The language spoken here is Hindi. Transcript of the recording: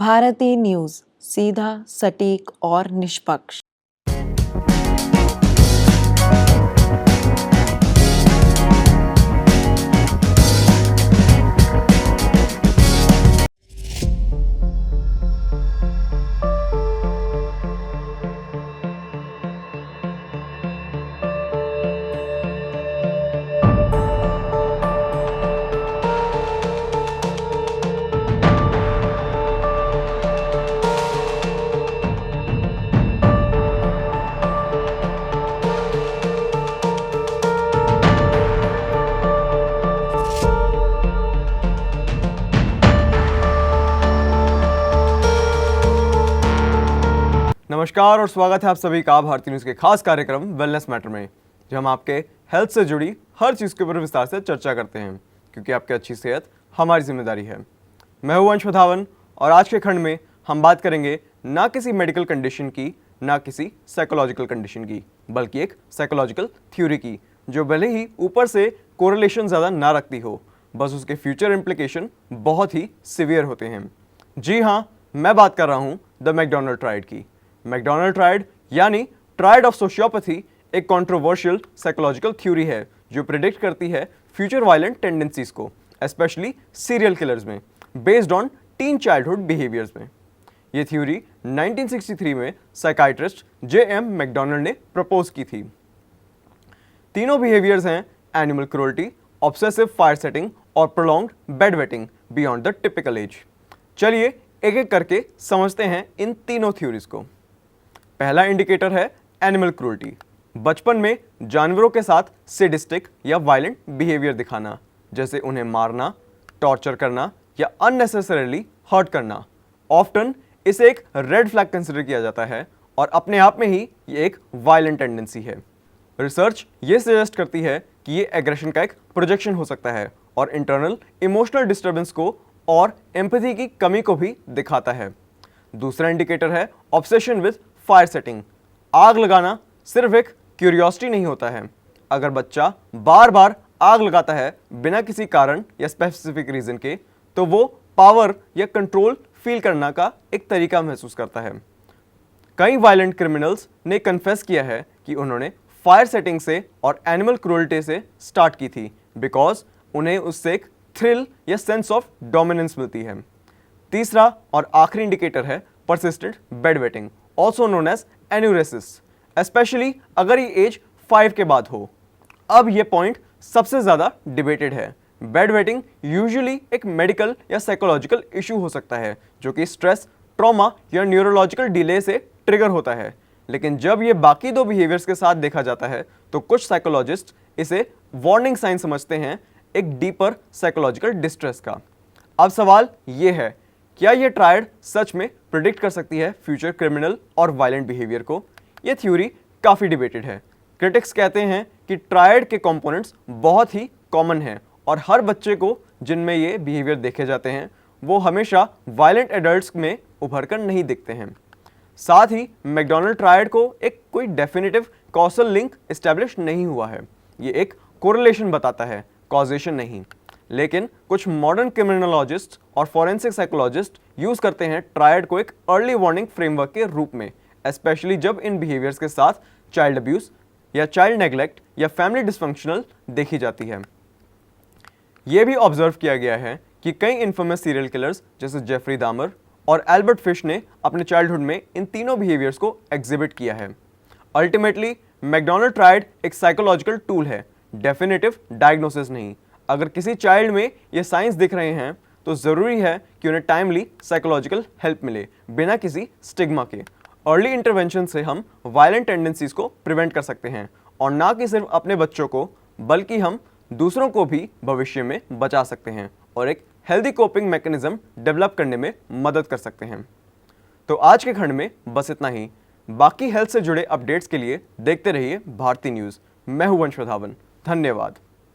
भारती न्यूज, सीधा, सटीक और निष्पक्ष। नमस्कार और स्वागत है आप सभी का भारती न्यूज़ के खास कार्यक्रम वेलनेस मैटर में, जहां हम आपके हेल्थ से जुड़ी हर चीज़ के ऊपर विस्तार से चर्चा करते हैं, क्योंकि आपकी अच्छी सेहत हमारी जिम्मेदारी है। मैं हूं वंश वधावन और आज के खंड में हम बात करेंगे ना किसी मेडिकल कंडीशन की, ना किसी साइकोलॉजिकल कंडीशन की, बल्कि एक साइकोलॉजिकल थ्योरी की, जो भले ही ऊपर से कोरिलेशन ज़्यादा ना रखती हो, बस उसके फ्यूचर इम्प्लीकेशन बहुत ही सीवियर होते हैं। जी हाँ, मैं बात कर रहा हूँ द मैकडॉनल्ड ट्रायड की। मैकडॉनल्ड ट्रायड यानी ट्रायड ऑफ सोशियोपैथी एक कंट्रोवर्शियल साइकोलॉजिकल थ्योरी है जो प्रिडिक्ट करती है फ्यूचर वायलेंट टेंडेंसीज को, स्पेशली सीरियल किलर्स में, based on tin childhood behaviours में। ये थ्योरी 1963 में साइकाइट्रिस्ट J.M. मैकडॉनल्ड ने प्रपोज की थी। तीनों बिहेवियर्स हैं animal cruelty, obsessive fire setting और prolonged bed wetting beyond the typical age. चलिए एक एक करके समझते हैं इन तीनों थ्योरीज को। पहला इंडिकेटर है एनिमल क्रूरल्टी। बचपन में जानवरों के साथ सैडिस्टिक या वायलेंट बिहेवियर दिखाना, जैसे उन्हें मारना, टॉर्चर करना या अननेसेसरीली हर्ट करना। ऑफ्टन इसे एक रेड फ्लैग कंसिडर किया जाता है और अपने आप में ही ये एक वायलेंट टेंडेंसी है। रिसर्च ये सजेस्ट करती है कि ये एग्रेशन का एक प्रोजेक्शन हो सकता है और इंटरनल इमोशनल डिस्टर्बेंस को और एम्पैथी की कमी को भी दिखाता है। दूसरा इंडिकेटर है ऑब्सेशन विद फायर सेटिंग। आग लगाना सिर्फ एक क्यूरियोसिटी नहीं होता है। अगर बच्चा बार बार आग लगाता है बिना किसी कारण या स्पेसिफिक रीजन के, तो वो पावर या कंट्रोल फील करना का एक तरीका महसूस करता है। कई वायलेंट क्रिमिनल्स ने कन्फेस किया है कि उन्होंने फायर सेटिंग से और एनिमल क्रूरल्टी से स्टार्ट की थी, बिकॉज उन्हें उससे एक थ्रिल या सेंस ऑफ डोमिनेंस मिलती है। तीसरा और आखिरी इंडिकेटर है persistent bed wetting, also known as enuresis, especially अगर ये एज 5 के बाद हो। अब ये पॉइंट सबसे ज़्यादा डिबेटेड है। बेड वेटिंग यूजुअली एक मेडिकल या साइकोलॉजिकल इशू हो सकता है, जो कि स्ट्रेस, ट्रॉमा या न्यूरोलॉजिकल डिले से ट्रिगर होता है। लेकिन जब ये बाकी दो बिहेवियर्स के साथ देखा जाता है, तो कुछ साइकोलॉजिस्ट इसे वार्निंग साइन समझते हैं, एक डीपर साइकोलॉजिकल डिस्ट्रेस का। अब सवाल ये है, क्या ये ट्रायड सच में प्रिडिक्ट कर सकती है फ्यूचर क्रिमिनल और वायलेंट बिहेवियर को? ये थ्योरी काफ़ी डिबेटेड है। क्रिटिक्स कहते हैं कि ट्रायड के कंपोनेंट्स बहुत ही कॉमन हैं और हर बच्चे को जिनमें ये बिहेवियर देखे जाते हैं वो हमेशा वायलेंट एडल्ट्स में उभर कर नहीं दिखते हैं। साथ ही मैकडॉनल्ड ट्रायड को एक कोई डेफिनेटिव कॉजल लिंक एस्टेब्लिश नहीं हुआ है। ये एक कोरिलेशन बताता है, कॉजेशन नहीं। लेकिन कुछ मॉडर्न क्रिमिनोलॉजिस्ट और फॉरेंसिक साइकोलॉजिस्ट यूज करते हैं ट्रायड को एक अर्ली वार्निंग फ्रेमवर्क के रूप में, स्पेशली जब इन बिहेवियर्स के साथ चाइल्ड अब्यूज या चाइल्ड नेग्लेक्ट या फैमिली डिस्फंक्शनल देखी जाती है। यह भी ऑब्जर्व किया गया है कि कई इन्फेमस सीरियल किलर्स जैसे जेफरी दामर और एल्बर्ट फिश ने अपने चाइल्डहुड में इन तीनों बिहेवियर्स को एग्जिबिट किया है। अल्टीमेटली मैकडॉनल्ड ट्रायड एक साइकोलॉजिकल टूल है, डेफिनेटिव डायग्नोसिस नहीं। अगर किसी चाइल्ड में ये साइंस दिख रहे हैं तो ज़रूरी है कि उन्हें टाइमली साइकोलॉजिकल हेल्प मिले, बिना किसी स्टिग्मा के। अर्ली इंटरवेंशन से हम वायलेंट टेंडेंसीज को प्रिवेंट कर सकते हैं, और ना कि सिर्फ अपने बच्चों को, बल्कि हम दूसरों को भी भविष्य में बचा सकते हैं और एक हेल्दी कोपिंग मैकेनिज्म डेवलप करने में मदद कर सकते हैं। तो आज के खंड में बस इतना ही। बाकी हेल्थ से जुड़े अपडेट्स के लिए देखते रहिए भारती न्यूज़। मैं हूं वंश वधावन। धन्यवाद।